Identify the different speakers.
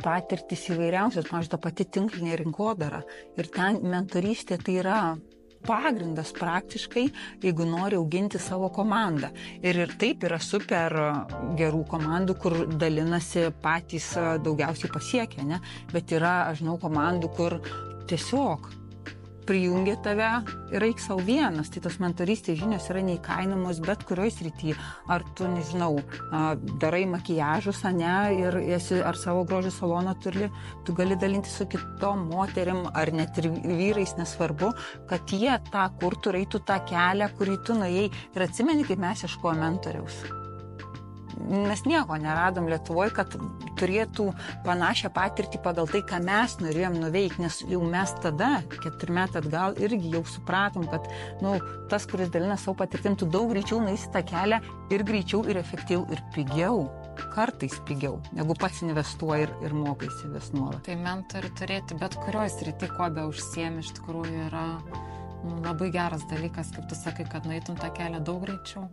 Speaker 1: patirtis įvairiausios, pavyzdžiui, ta pati tinklinė rinkodara. Ir ten mentorystė tai yra pagrindas praktiškai, jeigu nori auginti savo komandą. Ir taip yra super gerų komandų, kur dalinasi patys daugiausiai pasiekę, ne? Bet yra, aš žinau, komandų, kur tiesiog prijungia tave ir eik savo vienas. Tai tos mentorystės žinios yra neįkainamos bet kurioj srity. Ar tu, nežinau, darai makiažus, ane, ir esi, ar savo grožio saloną turi, tu gali dalinti su kitom moterim, ar net ir vyrais, nesvarbu, kad jie tą kurtų, eitų tą kelią, kurį tu nuėjai. Ir atsimeni, kaip mes ieškojome mentoriaus. Mes nieko neradom Lietuvoje, kad turėtų panašią patirtį pagal tai, ką mes norėjom nuveikti, nes jau mes tada, 4 metai atgal, irgi jau supratom, kad tas, kuris dalina savo patirtim, tu daug greičiau nueisi tą kelią ir greičiau, ir efektyviau, ir pigiau, kartais pigiau, negu pats investuoji ir mokaisi vis nuolat.
Speaker 2: Tai mentorių turėti bet kurioj srity, kuo be užsiemi, iš tikrųjų yra labai geras dalykas, kaip tu sakai, kad nueitum tą kelią daug greičiau.